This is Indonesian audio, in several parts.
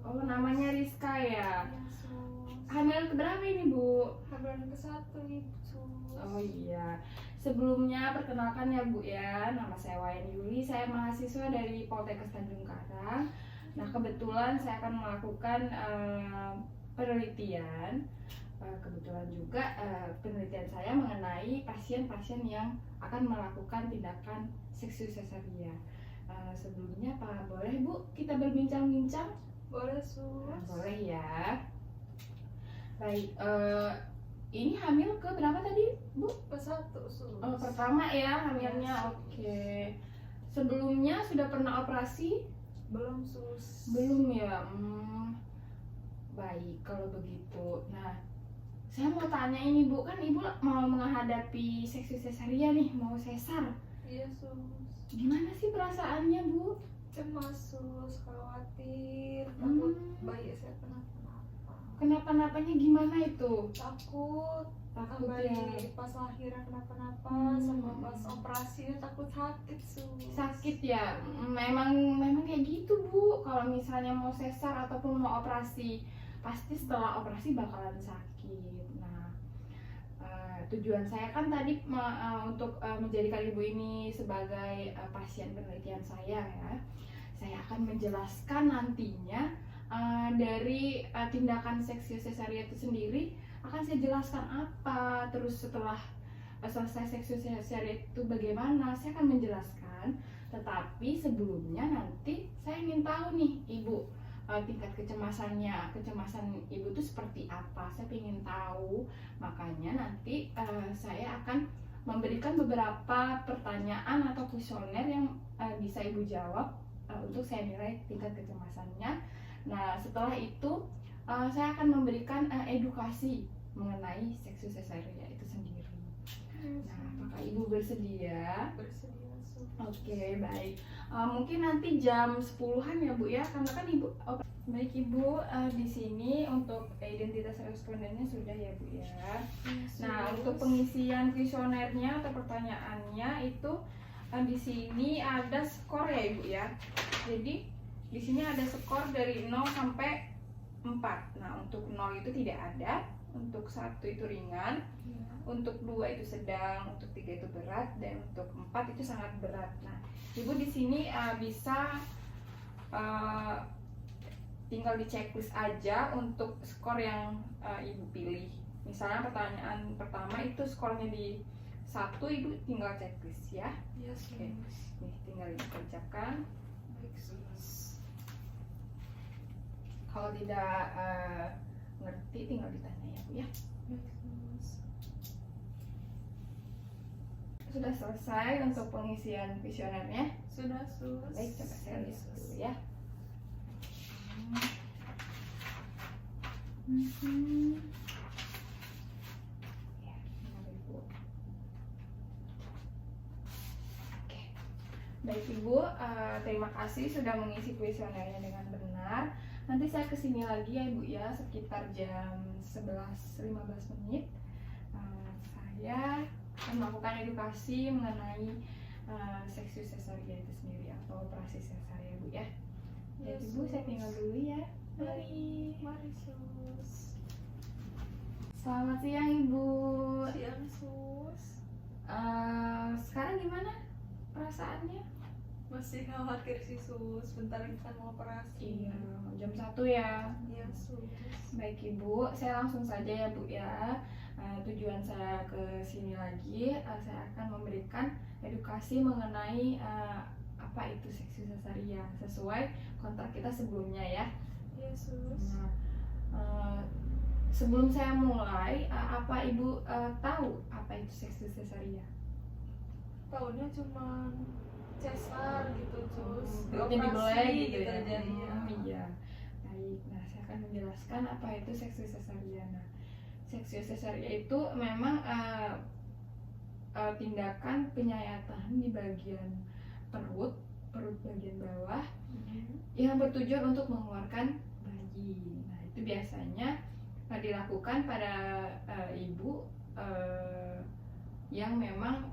Oh, namanya Rizka ya. Iya, sus. Hamil keberapa ini, Bu? Hamil ke-1 nih, sus. Oh iya. Sebelumnya perkenalkan ya, Bu ya. Nama saya Wayan Yuli. Saya mahasiswa dari Poltekkes Tanjung Karang. Nah, kebetulan saya akan melakukan penelitian. Kebetulan juga penelitian saya mengenai pasien-pasien yang akan melakukan tindakan seksi sesaria. Sebelumnya Pak, boleh Bu kita berbincang-bincang? Boleh, sus. Nah, boleh ya. Baik, ini hamil ke berapa tadi Bu? Ke-1, sus. Oh, pertama ya hamilnya. Oke. Sebelumnya sudah pernah operasi? Belum, sus. Belum ya. Baik kalau begitu. Nah, saya mau tanya ini Bu, kan Ibu mau menghadapi seksi sesaria nih, mau sesar. Iya, sus. Gimana sih perasaannya Bu? Cemas, sus, khawatir, takut bayi saya kenapa-napa. Kenapa-napanya gimana itu? Takut Takut bayi ya. pas lahiran kenapa-napa, sama pas operasi takut sakit, sus. Sakit ya. Memang kayak gitu Bu. Kalau misalnya mau sesar ataupun mau operasi, pasti setelah operasi bakalan sakit. Nah, tujuan saya kan tadi untuk menjadikan Ibu ini sebagai pasien penelitian saya ya. Saya akan menjelaskan nantinya dari tindakan seksi sesaria itu sendiri, akan saya jelaskan apa, terus setelah selesai seksi sesaria itu bagaimana, saya akan menjelaskan. Tetapi sebelumnya nanti saya ingin tahu nih Ibu, tingkat kecemasan Ibu itu seperti apa, saya ingin tahu. Makanya nanti saya akan memberikan beberapa pertanyaan atau kuesioner yang bisa Ibu jawab untuk saya nilai tingkat kecemasannya. Nah, setelah itu saya akan memberikan edukasi mengenai seksi sesaria itu sendiri. Nah, apakah Ibu bersedia? Bersedia, sus. Oke, baik. Mungkin nanti jam 10-an ya Bu ya, karena kan Ibu baik Ibu, di sini untuk identitas respondennya sudah ya Bu ya. Nah, untuk pengisian kuesionernya atau pertanyaannya itu di sini ada skor ya Ibu ya. Jadi di sini ada skor dari 0 sampai 4. Nah, untuk 0 itu tidak ada, untuk 1 itu ringan, untuk 2 itu sedang, untuk 3 itu berat, dan untuk 4 itu sangat berat. Nah, Ibu di sini bisa tinggal di checklist aja untuk skor yang Ibu pilih. Misalnya pertanyaan pertama itu skornya di 1, Ibu tinggal checklist ya. Iya, sus. Oke. Nih, tinggal dikerjakan. Baik, sus. Kalau tidak ngerti tinggal ditanya ya Bu ya. Baik, sus. Sudah selesai untuk pengisian kuesionernya. Sudah, sus. Baik, coba saya lihat dulu ya. Ya, bentar, Ibu. Oke. Baik Ibu, terima kasih sudah mengisi kuesionernya dengan benar. Nanti saya kesini lagi ya Ibu ya, sekitar jam 11.15 menit. Saya akan melakukan edukasi mengenai seksi sesaria itu sendiri atau operasi sesaria Bu ya. Iya, Jadi Bu, saya tinggal dulu ya. Mari. Mari, sus. Selamat siang Ibu. Siang, sus. Sekarang gimana perasaannya? Masih khawatir sih, sus. Bentar lagi kan mau operasi. Iya, jam 1 ya. Iya, sus. Baik Ibu, saya langsung saja ya Bu ya. Tujuan saya ke sini lagi, saya akan memberikan edukasi mengenai apa itu seksi sesaria sesuai kontrak kita sebelumnya ya. Iya, sus. Nah, sebelum saya mulai, apa Ibu tahu apa itu seksi sesaria? Tahunnya cuma cesar gitu, sus. Perutnya dibelai gitu ya. jadinya. Iya. Baik. Nah, saya akan menjelaskan apa itu seksi sesaria. Nah, seksi sesaria itu memang tindakan penyayatan di bagian perut bagian bawah yang bertujuan untuk mengeluarkan bayi. Nah, itu biasanya dilakukan pada ibu yang memang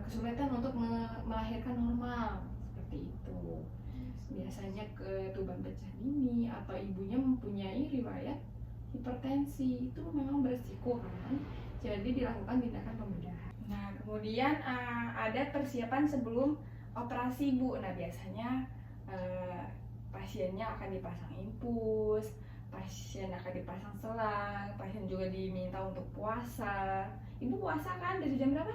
kesulitan untuk melahirkan normal seperti itu. biasanya ketuban pecah dini atau ibunya mempunyai riwayat hipertensi, itu memang beresiko kan, jadi dilakukan tindakan pembedahan. Nah kemudian ada persiapan sebelum operasi Bu. Nah biasanya pasiennya akan dipasang infus, pasien akan dipasang selang, pasien juga diminta untuk puasa. Ibu puasa kan dari jam berapa?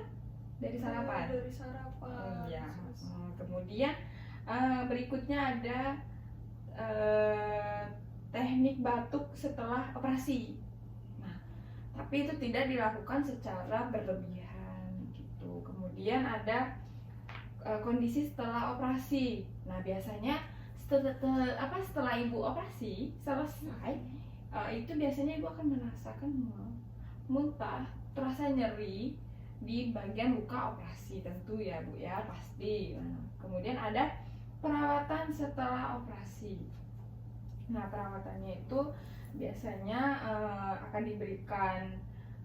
Dari sarapan? Dari sarapan. Ya. Kemudian berikutnya ada teknik batuk setelah operasi. Nah, tapi itu tidak dilakukan secara berlebihan gitu. Kemudian ada kondisi setelah operasi. Nah, biasanya setelah ibu operasi selesai, itu biasanya ibu akan merasakan muntah, terasa nyeri di bagian luka operasi, tentu ya Bu ya, pasti. Nah, kemudian ada perawatan setelah operasi. Nah perawatannya itu biasanya akan diberikan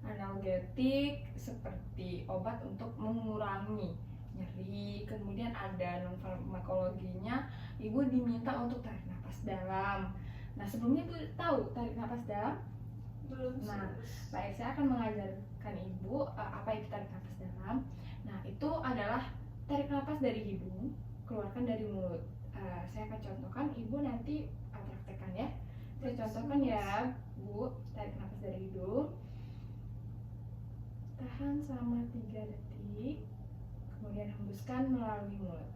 analgetik seperti obat untuk mengurangi nyeri. Kemudian ada non farmakologinya, ibu diminta untuk tarik nafas dalam. Nah sebelumnya ibu tahu tarik nafas dalam? Belum. Nah baik, saya akan mengajarkan ibu apa itu tarik nafas dalam. Nah itu adalah tarik nafas dari hidung, keluarkan dari mulut. Saya akan contohkan, ibu nanti praktekkan ya. Saya contohkan ya Bu, tarik nafas dari hidung, tahan selama 3 detik, kemudian hembuskan melalui mulut.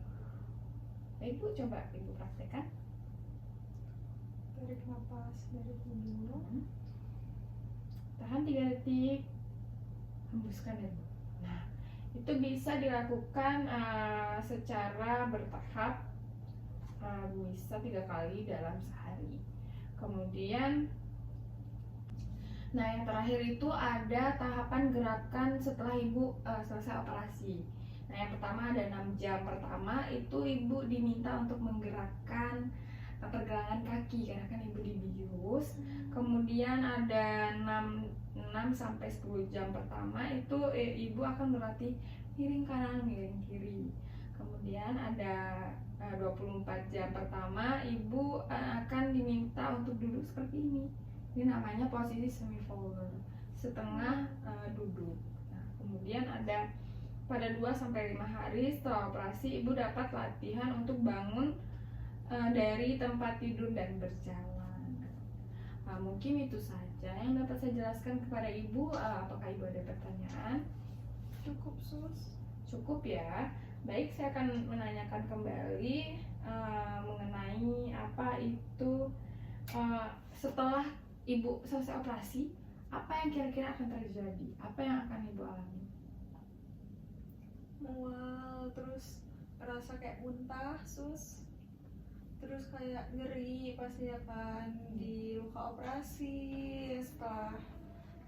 Baik Bu, coba ibu praktekkan. Tarik nafas dari hidung, tahan 3 detik, hembuskan dari mulut. Nah itu bisa dilakukan secara bertahap, bisa 3 kali dalam sehari. Kemudian nah yang terakhir itu ada tahapan gerakan setelah ibu selesai operasi. Nah yang pertama ada 6 jam pertama itu ibu diminta untuk menggerakkan pergelangan kaki karena kan ibu dibius. Kemudian ada 6 sampai 10 jam pertama itu ibu akan berlatih miring kanan miring kiri. Kemudian ada 24 jam pertama ibu akan diminta untuk duduk seperti ini. Ini namanya posisi semi forward, setengah duduk. Nah, kemudian ada pada 2 sampai 5 hari setelah operasi ibu dapat latihan untuk bangun dari tempat tidur dan berjalan. Nah, mungkin itu saja yang dapat saya jelaskan kepada ibu. Apakah ibu ada pertanyaan? Cukup sus. Cukup ya. Baik, saya akan menanyakan kembali mengenai apa itu setelah ibu selesai operasi, apa yang kira-kira akan terjadi? Apa yang akan ibu alami? Mual, terus rasa kayak muntah sus, terus kayak nyeri pasti akan di luka operasi setelah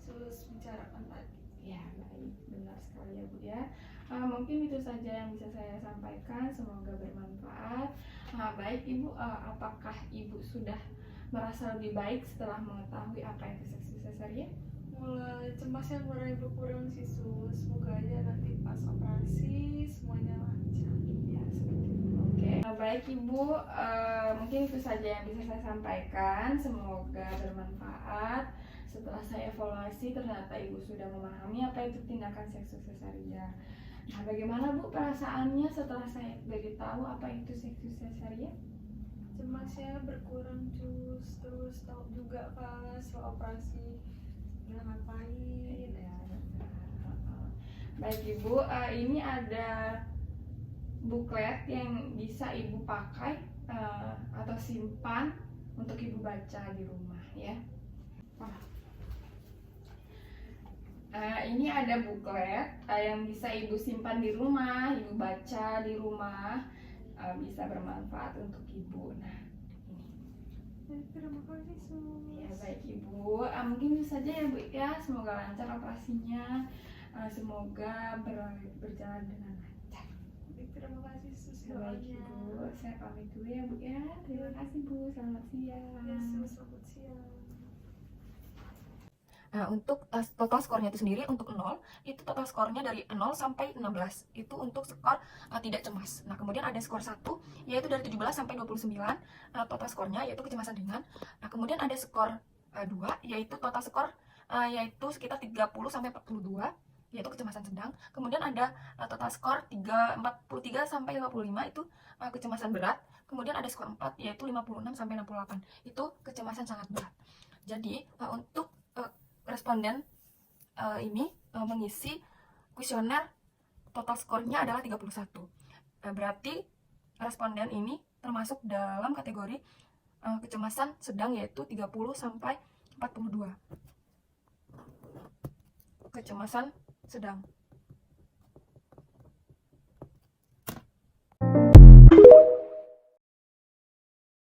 sus bicarakan tadi. Ya baik, benar sekali ya Bu ya. Mungkin itu saja yang bisa saya sampaikan, semoga bermanfaat. Baik Ibu, apakah Ibu sudah merasa lebih baik setelah mengetahui apa itu seksi sesarian? Mulai cemas yang berkurang sih sus, semoga aja nanti pas operasi semuanya lancar. Iya seperti itu. Oke. Baik Ibu, mungkin itu saja yang bisa saya sampaikan, semoga bermanfaat. Setelah saya evaluasi ternyata Ibu sudah memahami apa itu tindakan seksi sesarian. Nah, bagaimana Bu perasaannya setelah saya beritahu apa itu seksi sesarian? Cemasnya berkurang cus, terus tahu juga kan setelah operasi nggak ngapain. Ya, baik Ibu, ini ada buklet yang bisa Ibu pakai atau simpan untuk Ibu baca di rumah ya. Ini ada buklet yang bisa Ibu simpan di rumah, Ibu baca di rumah, bisa bermanfaat untuk Ibu. Nah, ini. Terima kasih sus. Ya baik Ibu, mungkin itu saja ya Bu ya. Semoga lancar operasinya, semoga berjalan dengan lancar. Terima kasih sus Baik doanya. Ibu, saya pamit dulu ya Bu ya. Terima kasih Bu, selamat siang. Ya sus, selamat siang. Nah, untuk total skornya itu sendiri, untuk 0 itu total skornya dari 0 sampai 16 itu untuk skor tidak cemas. Nah, kemudian ada skor 1 yaitu dari 17 sampai 29 total skornya yaitu kecemasan ringan. Nah, kemudian ada skor 2 yaitu total skor yaitu sekitar 30 sampai 42 yaitu kecemasan sedang. Kemudian ada total skor 43 sampai 55 itu kecemasan berat. Kemudian ada skor 4 yaitu 56 sampai 68 itu kecemasan sangat berat. Jadi untuk responden ini mengisi kuesioner, total skornya adalah 31. Berarti responden ini termasuk dalam kategori kecemasan sedang yaitu 30 sampai 42. Kecemasan sedang.